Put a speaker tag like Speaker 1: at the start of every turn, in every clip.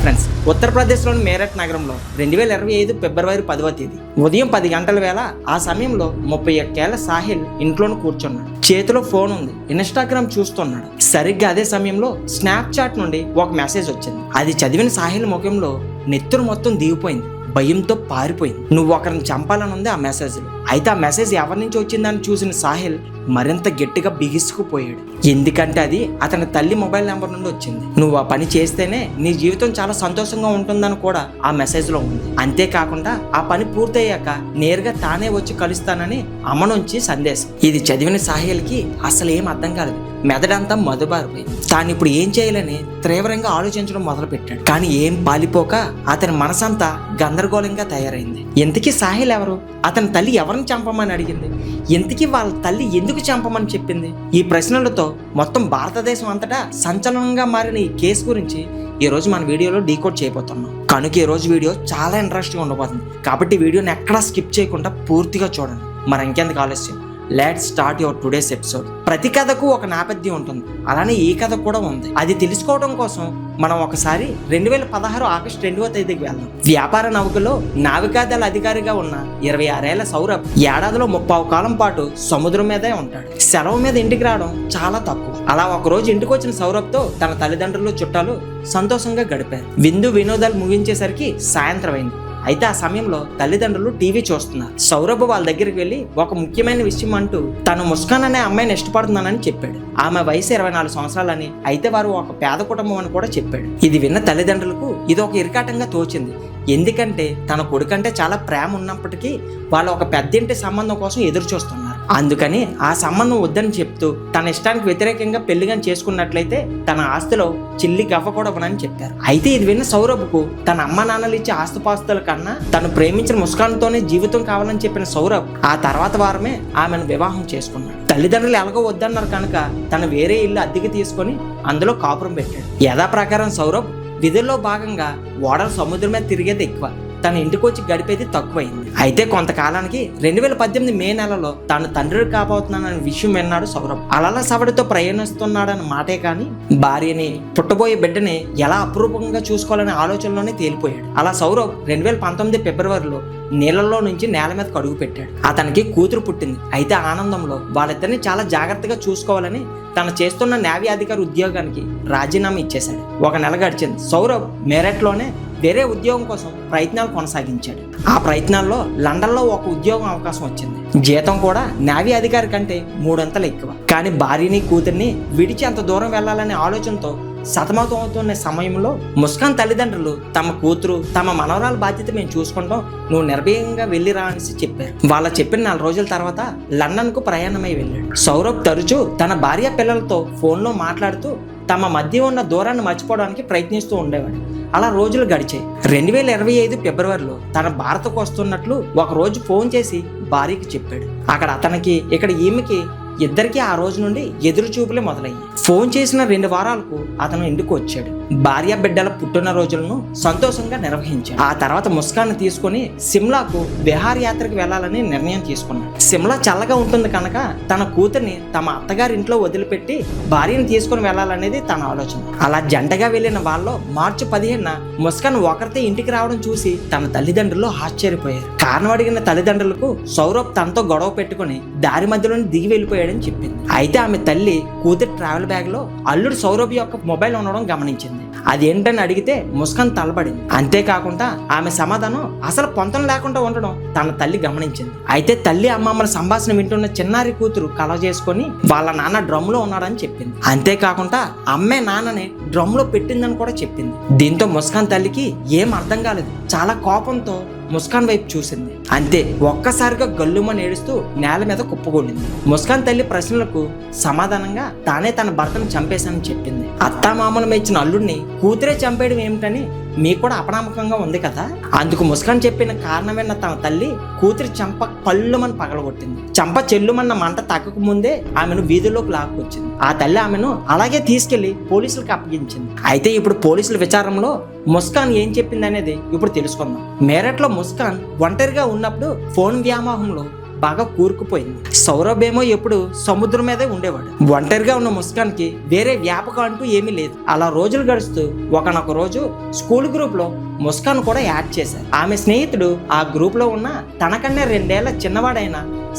Speaker 1: Friends, ఉత్తరప్రదేశ్లోని మేరట్ నగరంలో 2025 ఫిబ్రవరి 10వ తేదీ ఉదయం 10 గంటల వేళ ఆ సమయంలో 31 ఏళ్ల సాహిల్ ఇంట్లోనే కూర్చున్నాడు. చేతిలో ఫోన్ ఉంది, ఇన్స్టాగ్రామ్ చూస్తున్నాడు. సరిగ్గా అదే సమయంలో స్నాప్చాట్ నుండి ఒక మెసేజ్ వచ్చింది. అది చదివిన సాహిల్ ముఖంలో నెత్తురు మొత్తం దిగిపోయింది. భయంతో పారిపోయింది. నువ్వు ఒకరిని చంపాలని ఉంది ఆ మెసేజ్లో. అయితే ఆ మెసేజ్ ఎవరి నుంచి వచ్చిందని చూసిన సాహిల్ మరింత గట్టిగా బిగుసుకుపోయాడు. ఎందుకంటే అది అతని తల్లి మొబైల్ నెంబర్ నుండి వచ్చింది. నువ్వు ఆ పని చేస్తేనే నీ జీవితం చాలా సంతోషంగా ఉంటుందని కూడా ఆ మెసేజ్ లో ఉంది. అంతేకాకుండా ఆ పని పూర్తయ్యాక నేరుగా తానే వచ్చి కలుస్తానని అమ్మ నుంచి సందేశం. ఇది చదివిన సాహిల్ కి అసలు ఏం అర్థం కాలేదు. మెదడంతా మధుబారిపోయింది. తాను ఇప్పుడు ఏం చేయాలని తీవ్రంగా ఆలోచించడం మొదలు పెట్టాడు. కానీ ఏం పాలిపోక అతని మనసంతా గందరగోళంగా తయారైంది. ఇంతకీ సాహిల్ ఎవరు? అతని తల్లి ఎవరిని చంపమని అడిగింది? ఇంతకీ వాళ్ళ తల్లి ఎందుకు చంపమని చెప్పింది? ఈ ప్రశ్నలతో మొత్తం భారతదేశం అంతటా సంచలనంగా మారిన ఈ కేసు గురించి ఈ రోజు మన వీడియోలో డీకోడ్ చేయబోతున్నాం. కనుక ఈ రోజు వీడియో చాలా ఇంట్రెస్టింగ్ ఉండబోతుంది. కాబట్టి వీడియోని ఎక్కడా స్కిప్ చేయకుండా పూర్తిగా చూడండి. మరి ఇంకెందుకు ఆలస్యం, let's start your today's episode. ప్రతి కథకు ఒక నేపథ్యం ఉంటుంది. అలానే ఈ కథ కూడా ఉంది. అది తెలుసుకోవడం కోసం మనం ఒకసారి 2016 ఆగస్టు 2వ తేదీకి వెళ్దాం. వ్యాపార నౌకలో నావికాదళ అధికారిగా ఉన్న 26 ఏళ్ల సౌరభ్ ఏడాదిలో 30 కాలం పాటు సముద్రం మీదే ఉంటాడు. సెలవు మీద ఇంటికి రావడం చాలా తక్కువ. అలా ఒకరోజు ఇంటికి వచ్చిన సౌరభ్తో తన తల్లిదండ్రులు, చుట్టాలు సంతోషంగా గడిపారు. విందు వినోదాలు ముగించేసరికి సాయంత్రం అయింది. అయితే ఆ సమయంలో తల్లిదండ్రులు టీవీ చూస్తున్నారు. సౌరభ్ వాళ్ళ దగ్గరికి వెళ్ళి ఒక ముఖ్యమైన విషయం అంటూ తను ముస్కాన్ అనే అమ్మాయిని ఇష్టపడుతున్నానని చెప్పాడు. ఆమె వయసు 24 సంవత్సరాలని, అయితే వారు ఒక పేద కుటుంబం అని కూడా చెప్పాడు. ఇది విన్న తల్లిదండ్రులకు ఇది ఒక ఇరకాటంగా తోచింది. ఎందుకంటే తన కొడుకంటే చాలా ప్రేమ ఉన్నప్పటికీ వాళ్ళు ఒక పెద్దింటి సంబంధం కోసం ఎదురు చూస్తున్నారు. అందుకని ఆ సంబంధం వద్దని చెప్తూ తన ఇష్టానికి వ్యతిరేకంగా పెళ్లిగాని చేసుకున్నట్లయితే తన ఆస్తిలో చిల్లి గవ్వకూడవనని చెప్పారు. అయితే ఇది విన్న సౌరభ్కు తన అమ్మ నాన్నలు ఇచ్చే ఆస్తిపాస్తుల కన్నా తను ప్రేమించిన ముస్కాన్తోనే జీవితం కావాలని చెప్పిన సౌరభ్ ఆ తర్వాత వారమే ఆమెను వివాహం చేసుకున్నాడు. తల్లిదండ్రులు ఎలాగో వద్దన్నారు కనుక తను వేరే ఇల్లు అద్దెకి తీసుకొని అందులో కాపురం పెట్టాడు. యథాప్రకారం సౌరభ్ విధుల్లో భాగంగా ఓడలు సముద్రం మీద తిరిగేది ఎక్కువ, తన ఇంటికి వచ్చి గడిపేది తక్కువైంది. అయితే కొంతకాలానికి 2018 మే నెలలో తాను తండ్రి కాబోతున్నాననే విషయం విన్నాడు సౌరభ్. అలల సవడితో ప్రయాణిస్తున్నాడన్న మాటే కానీ భార్యని, పుట్టబోయే బిడ్డని ఎలా అపురూపంగా చూసుకోవాలనే ఆలోచనలోనే తేలిపోయాడు. అలా సౌరభ్ 2019 ఫిబ్రవరిలో నీళ్ళల్లో నుంచి నేల మీదకు అడుగు పెట్టాడు. అతనికి కూతురు పుట్టింది. అయితే ఆనందంలో వాళ్ళిద్దరిని చాలా జాగ్రత్తగా చూసుకోవాలని తను చేస్తున్న నేవీ అధికారి ఉద్యోగానికి రాజీనామా ఇచ్చేశాడు. ఒక నెల గడిచింది. సౌరభ్ మేరట్లోనే వేరే ఉద్యోగం కోసం ప్రయత్నాలు కొనసాగించాడు. ఆ ప్రయత్నాల్లో లండన్లో ఒక ఉద్యోగం అవకాశం వచ్చింది. జీతం కూడా నేవీ అధికారి కంటే 3 అంతలు ఎక్కువ. కానీ భార్యని, కూతుర్ని విడిచి అంత దూరం వెళ్లాలనే ఆలోచనతో సతమతం అవుతున్న సమయంలో ముస్కాన్ తల్లిదండ్రులు తమ కూతురు, తమ మనవరాల బాధ్యత మేము చూసుకుంటాం, నువ్వు నిర్భయంగా వెళ్ళిరా అనేసి చెప్పారు. వాళ్ళ చెప్పిన 4 రోజుల తర్వాత లండన్ కు ప్రయాణమై వెళ్ళాడు. సౌరభ్ తరచూ తన భార్య పిల్లలతో ఫోన్లో మాట్లాడుతూ తమ మధ్య ఉన్న దూరాన్ని మర్చిపోవడానికి ప్రయత్నిస్తూ ఉండేవాడు. అలా రోజులు గడిచాయి. 2025 ఫిబ్రవరిలో తన భారత్కు వస్తున్నట్లు ఒక రోజు ఫోన్ చేసి భార్యకి చెప్పాడు. అక్కడ అతనికి, ఇక్కడ ఈమెకి ఇద్దరికి ఆ రోజు నుండి ఎదురు చూపులే మొదలయ్యాయి. ఫోన్ చేసిన 2 వారాలకు అతను ఇంటికి వచ్చాడు. భార్య బిడ్డల పుట్టిన రోజులను సంతోషంగా నిర్వహించాడు. ఆ తర్వాత ముస్కాన్ తీసుకుని సిమ్లాకు విహారయాత్రకు వెళ్లాలని నిర్ణయం తీసుకున్నాడు. సిమ్లా చల్లగా ఉంటుంది కనుక తన కూతుర్ని తమ అత్తగారి ఇంట్లో వదిలిపెట్టి భార్యను తీసుకుని వెళ్లాలనేది తన ఆలోచన. అలా జంటగా వెళ్లిన వాళ్ళు మార్చి 15న ముస్కాన్ ఒకరితే ఇంటికి రావడం చూసి తన తల్లిదండ్రులు ఆశ్చర్యపోయారు. కారణం అడిగిన తల్లిదండ్రులకు సౌరభ్ తనతో గొడవ పెట్టుకుని దారి మధ్యలోనే దిగి వెళ్ళిపోయాడని చెప్పింది. అయితే ఆమె తల్లి కూతురు ట్రావెల్ బ్యాగ్ లో అల్లుడు సౌరభ్ యొక్క మొబైల్ ఉండడం గమనించింది. అదేంటని అడిగితే ముస్కాన్ తలబడింది. అంతేకాకుండా ఆమె సమాధానం అసలు పొంతం లేకుండా ఉండడం తన తల్లి గమనించింది. అయితే తల్లి అమ్మమ్మల సంభాషణ వింటున్న చిన్నారి కూతురు కల చేసుకుని వాళ్ళ నాన్న డ్రమ్ లో ఉన్నాడని చెప్పింది. అంతేకాకుండా అమ్మే నాన్నని డ్రమ్ లో పెట్టిందని కూడా చెప్పింది. దీంతో ముస్కాన్ తల్లికి ఏం అర్థం కాలేదు. చాలా కోపంతో ముస్కాన్ వైపు చూసింది. అంతే, ఒక్కసారిగా గల్లుమని ఏడుస్తూ నేల మీద కుప్పగొల్లింది. ముస్కాన్ తల్లి ప్రశ్నలకు సమాధానంగా తానే తన భర్తను చంపేశానని చెప్పింది. అత్తామామలు మెచ్చిన అల్లుడిని కూతురే చంపేయడం ఏమిటని మీకు కూడా అపనమ్మకంగా ఉంది కదా. అందుకు ముస్కాన్ చెప్పిన కారణం విన్న తన తల్లి కూతురి చంప పళ్ళుమని పగలగొట్టింది. చంప చెల్లుమన్న మంట తగ్గక ముందే ఆమెను వీధుల్లోకి లాక్కొచ్చింది. ఆ తల్లి ఆమెను అలాగే తీసుకెళ్లి పోలీసులకు అప్పగించింది. అయితే ఇప్పుడు పోలీసుల విచారణలో ముస్కాన్ ఏం చెప్పింది అనేది ఇప్పుడు తెలుసుకుందాం. మేరట్లో ముస్కాన్ ఒంటరిగా ఉన్నప్పుడు ఫోన్ వ్యామోహంలో బాగా కూరుకుపోయింది. సౌరభ్ ఏమో ఎప్పుడు సముద్రం మీదే ఉండేవాడు. ఒంటరిగా ఉన్న ముస్కాన్కి వేరే వ్యాపకం అంటూ ఏమీ లేదు. అలా రోజులు గడుస్తూ ఒకనొక రోజు స్కూల్ గ్రూప్ లో ముస్కాన్ కూడా యాడ్ చేశారు. ఆమె స్నేహితుడు ఆ గ్రూప్ లో ఉన్న తనకన్నా 2 ఏళ్ల చిన్నవాడైన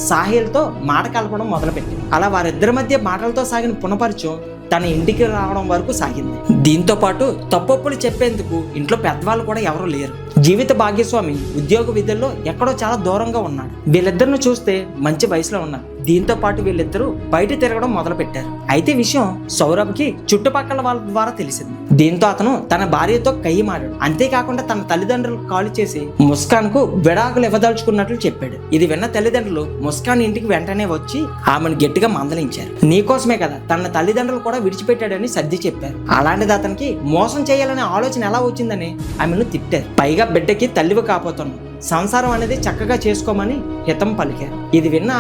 Speaker 1: సాహిల్ తో మాట కలపడం మొదలుపెట్టింది. అలా వారిద్దరి మధ్య మాటలతో సాగిన పునపరిచయం తన ఇంటికి రావడం వరకు సాగింది. దీంతో పాటు తప్పొప్పులు చెప్పేందుకు ఇంట్లో పెద్దవాళ్ళు కూడా ఎవరూ లేరు. జీవిత భాగ్యస్వామి ఉద్యోగ విధుల్లో ఎక్కడో చాలా దూరంగా ఉన్నాడు. వీళ్ళిద్దరిని చూస్తే మంచి వయసులో ఉన్నారు. దీంతో పాటు వీళ్ళిద్దరూ బయట తిరగడం మొదలు పెట్టారు. అయితే విషయం సౌరభ్కి చుట్టుపక్కల వాళ్ళ ద్వారా తెలిసింది. దీంతో అతను తన భార్యతో కయ్యమాడాడు. అంతేకాకుండా తన తల్లిదండ్రులకు కాల్ చేసి ముస్కాన్ కు విడాకులు ఇవ్వదలుచుకున్నట్లు చెప్పాడు. ఇది విన్న తల్లిదండ్రులు ముస్కాన్ ఇంటికి వెంటనే వచ్చి ఆమెను గట్టిగా మందలించారు. నీకోసమే కదా తన తల్లిదండ్రులు కూడా విడిచిపెట్టాడని సర్ది చెప్పారు. అలాంటిది అతనికి మోసం చేయాలనే ఆలోచన ఎలా వచ్చిందని ఆమెను తిట్టారు. పైగా బిడ్డకి తల్లివి కాపోతున్నావు, సంసారం అనేది చక్కగా చేసుకోమని హితం పలికారు. ఇది విన్న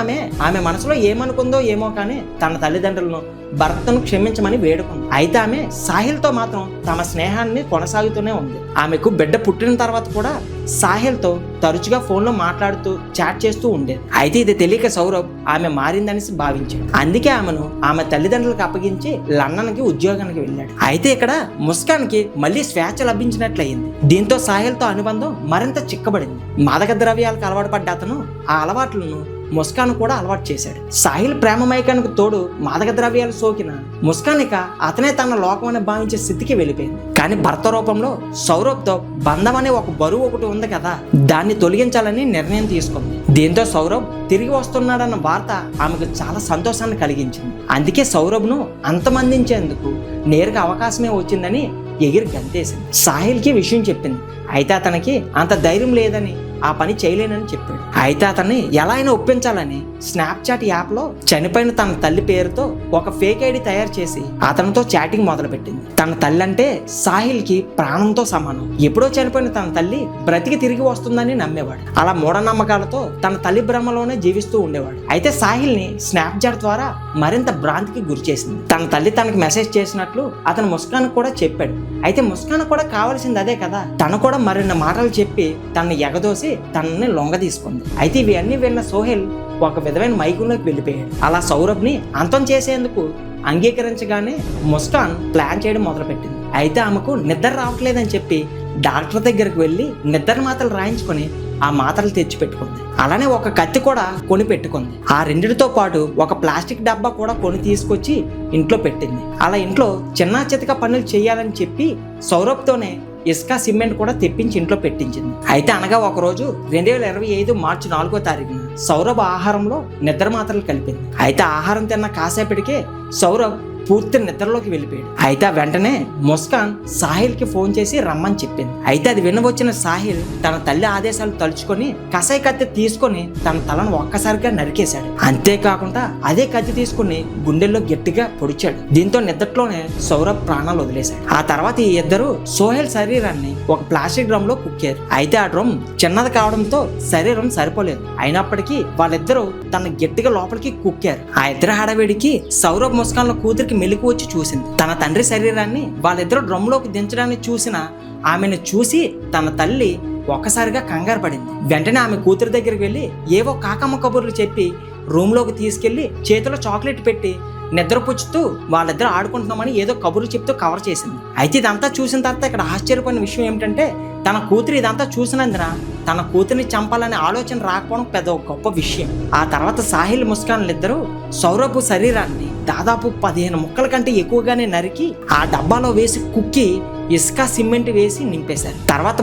Speaker 1: ఆమె మనసులో ఏమనుకుందో ఏమో కానీ తన తల్లిదండ్రులను భర్తను క్షమించమని వేడుకుంది. అయితే ఆమె సాహిల్తో మాత్రం తమ స్నేహాన్ని కొనసాగుతూనే ఉంది. ఆమెకు బిడ్డ పుట్టిన తర్వాత కూడా సాహిల్తో తరచుగా ఫోన్లో మాట్లాడుతూ చాట్ చేస్తూ ఉండేది. అయితే ఇది తెలియక సౌరభ్ ఆమె మారిందని భావించాడు. అందుకే ఆమెను ఆమె తల్లిదండ్రులకు అప్పగించి లండన్కి ఉద్యోగానికి వెళ్ళాడు. అయితే ఇక్కడ ముస్కాన్కి మళ్ళీ స్వేచ్ఛ లభించినట్లయింది. దీంతో సాహిల్తో అనుబంధం మరింత చిక్కబడింది. మాదక ద్రవ్యాలకు అలవాటు పడ్డ అతను ఆ అలవాట్లను ముస్కాన్ కూడా అలవాటు చేశాడు. సాహిల్ ప్రేమమైకానికి తోడు మాదక ద్రవ్యాలు సోకిన ముస్కాన్ ఇక అతనే తన లోకం అని భావించే స్థితికి వెళ్ళిపోయింది. కానీ భర్త రూపంలో సౌరభ్తో బంధం అనే ఒక బరువు ఒకటి ఉంది కదా, దాన్ని తొలగించాలని నిర్ణయం తీసుకుంది. దీంతో సౌరభ్ తిరిగి వస్తున్నాడన్న వార్త ఆమెకు చాలా సంతోషాన్ని కలిగించింది. అందుకే సౌరభ్ను అంతమందించేందుకు నేరుగా అవకాశమే వచ్చిందని ఎగిరి గంతేసింది. సాహిల్కి విషయం చెప్పింది. అయితే అతనికి అంత ధైర్యం లేదని ఆ పని చేయలేనని చెప్పాడు. అయితే అతన్ని ఎలా అయినా ఒప్పించాలని స్నాప్చాట్ యాప్లో చనిపోయిన తన తల్లి పేరుతో ఒక ఫేక్ ఐడి తయారు చేసి అతనితో చాటింగ్ మొదలుపెట్టింది. తన తల్లి అంటే సాహిల్కి ప్రాణంతో సమానం. ఎప్పుడో చనిపోయిన తన తల్లి బ్రతికి తిరిగి వస్తుందని నమ్మేవాడు. అలా మూఢనమ్మకాలతో తన తల్లి భ్రమలోనే జీవిస్తూ ఉండేవాడు. అయితే సాహిల్ని స్నాప్చాట్ ద్వారా మరింత భ్రాంతికి గురి చేసింది. తన తల్లి తనకి మెసేజ్ చేసినట్లు అతను ముస్కాన్ కూడా చెప్పాడు. అయితే ముస్కాన్ కూడా కావాల్సింది అదే కదా. తను కూడా మరిన్ని మాటలు చెప్పి తనని ఎగదోసి తనని లొంగ తీసుకుంది. అయితే ఇవి అన్ని విన్న సోహెల్ ఒక విధమైన మైకంలోకి వెళ్ళిపోయాడు. అలా సౌరభ్ని అంతం చేసేందుకు అంగీకరించగానే ముస్కాన్ ప్లాన్ చేయడం మొదలుపెట్టింది. అయితే ఆమెకు నిద్ర రావట్లేదని చెప్పి డాక్టర్ దగ్గరికి వెళ్ళి నిద్ర మాత్రలు రాయించుకొని ఆ మాత్రలు తెచ్చి పెట్టుకుంది. అలానే ఒక కత్తి కూడా కొని పెట్టుకుంది. ఆ రెండిటితో పాటు ఒక ప్లాస్టిక్ డబ్బా కూడా కొని తీసుకొచ్చి ఇంట్లో పెట్టింది. అలా ఇంట్లో చిన్న చితక పనులు చేయాలని చెప్పి సౌరభ్తోనే ఇసుక సిమెంట్ కూడా తెప్పించి ఇంట్లో పెట్టించింది. అయితే అనగా ఒకరోజు 2025 మార్చి 4వ తారీఖున సౌరభ్ ఆహారంలో నిద్ర మాత్రలు కలిపింది. అయితే ఆహారం తిన్న కాసేపటికే సౌరభ్ పూర్తి నిద్రలోకి వెళ్ళిపోయాడు. అయితే వెంటనే ముస్కాన్ సాహిల్కి ఫోన్ చేసి రమ్మని చెప్పింది. అయితే అది వినవచ్చిన సాహిల్ తన తల్లి ఆదేశాలు తలుచుకొని కసాయి కత్తి తీసుకొని తన తలను ఒక్కసారిగా నరికేశాడు. అంతేకాకుండా అదే కత్తి తీసుకుని గుండెల్లో గట్టిగా పొడిచాడు. దీంతో నిద్రలోనే సౌరభ్ ప్రాణాలు వదిలేశాడు. ఆ తర్వాత ఈ ఇద్దరు సోహెల్ శరీరాన్ని ఒక ప్లాస్టిక్ డ్రమ్ లో కుక్కారు. అయితే ఆ డ్రమ్ చిన్నది కావడంతో శరీరం సరిపోలేదు. అయినప్పటికీ వాళ్ళిద్దరూ తన గట్టిగా లోపలికి కుక్కారు. ఆ ఇద్దరు హడావిడికి సౌరభ్ ముస్కాన్ల కూతురికి మెలకు వచ్చి చూసింది. తన తండ్రి శరీరాన్ని వాళ్ళిద్దరు డ్రమ్లోకి దించడాన్ని చూసిన ఆమెను చూసి తన తల్లి ఒక్కసారిగా కంగారు పడింది. వెంటనే ఆమె కూతురు దగ్గరికి వెళ్ళి ఏవో కాకమ్మ కబుర్లు చెప్పి రూమ్లోకి తీసుకెళ్లి చేతిలో చాక్లెట్ పెట్టి నిద్రపుచ్చుతూ వాళ్ళిద్దరు ఆడుకుంటున్నామని ఏదో కబుర్లు చెప్తూ కవర్ చేసింది. అయితే ఇదంతా చూసిన తర్వాత ఇక్కడ ఆశ్చర్యపోయిన విషయం ఏమిటంటే తన కూతురు ఇదంతా చూసినందున తన కూతురిని చంపాలనే ఆలోచన రాకపోవడం పెద్ద గొప్ప విషయం. ఆ తర్వాత సాహిల్ ముస్కాన్లు ఇద్దరు సౌరభ్ శరీరాన్ని దాదాపు 15 ముక్కల కంటే ఎక్కువగానే నరికి ఆ డబ్బాలో వేసి కుక్కి ఇసుక సిమెంట్ వేసి నింపేశారు. తర్వాత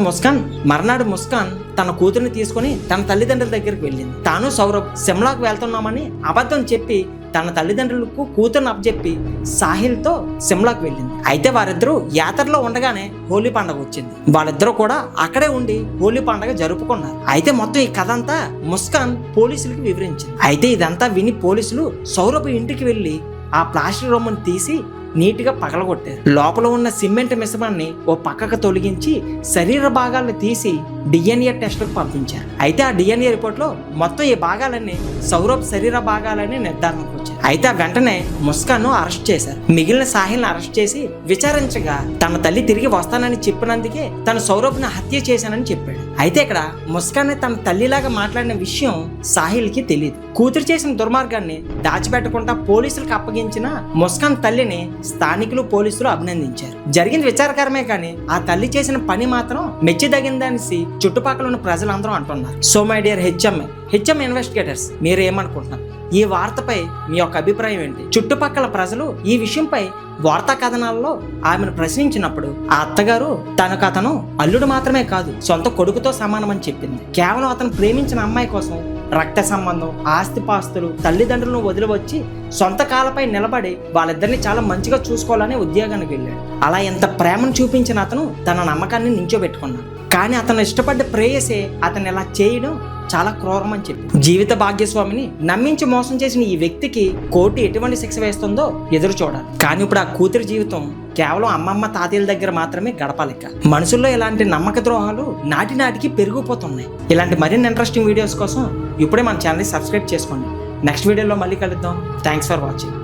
Speaker 1: మర్నాడు ముస్కాన్ తన కూతురిని తీసుకుని తన తల్లిదండ్రుల దగ్గరికి వెళ్ళింది. తాను సౌరభ్ సిమ్లాకు వెళ్తున్నామని అబద్ధం చెప్పి తన తల్లిదండ్రులకు కూతురుని అప్పచెప్పి సాహిల్తో సిమ్లాకు వెళ్ళింది. అయితే వారిద్దరూ యాత్రలో ఉండగానే హోలీ పండుగ వచ్చింది. వాళ్ళిద్దరూ కూడా అక్కడే ఉండి హోలీ పండుగ జరుపుకున్నారు. అయితే మొత్తం ఈ కథ అంతా ముస్కాన్ పోలీసులకు వివరించింది. అయితే ఇదంతా విని పోలీసులు సౌరభ్ ఇంటికి వెళ్ళి ఆ ప్లాస్టిక్ రొమ్మను తీసి నీట్గా పగలగొట్టారు. లోపల ఉన్న సిమెంట్ మిశ్రమాన్ని ఓ పక్కకు తొలగించి శరీర భాగాలను తీసి DNA టెస్ట్లకు పంపించారు. అయితే ఆ DNA రిపోర్ట్లో మొత్తం ఈ భాగాలన్నీ సౌరభ్ శరీర భాగాలని నిర్ధారణకు వచ్చాయి. అయితే వెంటనే ముస్కాన్ను అరెస్ట్ చేశారు. మిగిలిన సాహిల్ని అరెస్ట్ చేసి విచారించగా తన తల్లి తిరిగి వస్తానని చెప్పినందుకే తను సౌరభ్ని హత్య చేశానని చెప్పాడు. అయితే ఇక్కడ ముస్కాన్ తన తల్లిలాగా మాట్లాడిన విషయం సాహిల్కి తెలియదు. కూతురు చేసిన దుర్మార్గాన్ని దాచిపెట్టకుండా పోలీసులకు అప్పగించిన ముస్కాన్ తల్లిని స్థానికులు పోలీసులు అభినందించారు. జరిగింది విచారకరమే కానీ ఆ తల్లి చేసిన పని మాత్రం మెచ్చిదగిందనేసి చుట్టుపక్కల ఉన్న ప్రజలందరూ అంటున్నారు. So my dear HM investigators, మీరు ఏమనుకుంటున్నారు? ఈ వార్తపై మీ యొక్క అభిప్రాయం ఏంటి? చుట్టుపక్కల ప్రజలు ఈ విషయంపై వార్తా కథనాల్లో ఆమెను ప్రశ్నించినప్పుడు ఆ అత్తగారు తనకు అతను అల్లుడు మాత్రమే కాదు, సొంత కొడుకుతో సమానమని చెప్పింది. కేవలం అతను ప్రేమించిన అమ్మాయి కోసం రక్త సంబంధం, ఆస్తిపాస్తులు, తల్లిదండ్రులను వదిలివచ్చి సొంత కాలపై నిలబడి వాళ్ళిద్దరిని చాలా మంచిగా చూసుకోవాలనే ఉద్యోగానికి వెళ్ళాడు. అలా ఎంత ప్రేమను చూపించిన అతను తన నమ్మకాన్ని నించోబెట్టుకున్నాడు. కానీ అతను ఇష్టపడ్డ ప్రేయసే అతను ఇలా చేయడం చాలా క్రూరం అని చెప్పి జీవిత భాగ్యస్వామిని నమ్మించి మోసం చేసిన ఈ వ్యక్తికి కోర్టు ఎటువంటి శిక్ష వేస్తుందో ఎదురు చూడాలి. కానీ ఇప్పుడు ఆ కూతురి జీవితం కేవలం అమ్మమ్మ తాతయ్యల దగ్గర మాత్రమే గడపాలిక. మనుషుల్లో ఇలాంటి నమ్మక ద్రోహాలు నాటికి పెరిగిపోతున్నాయి. ఇలాంటి మరిన్ని ఇంట్రెస్టింగ్ వీడియోస్ కోసం ఇప్పుడే మన ఛానల్ని సబ్స్క్రైబ్ చేసుకోండి. నెక్స్ట్ వీడియోలో మళ్ళీ కలుద్దాం. Thanks for watching.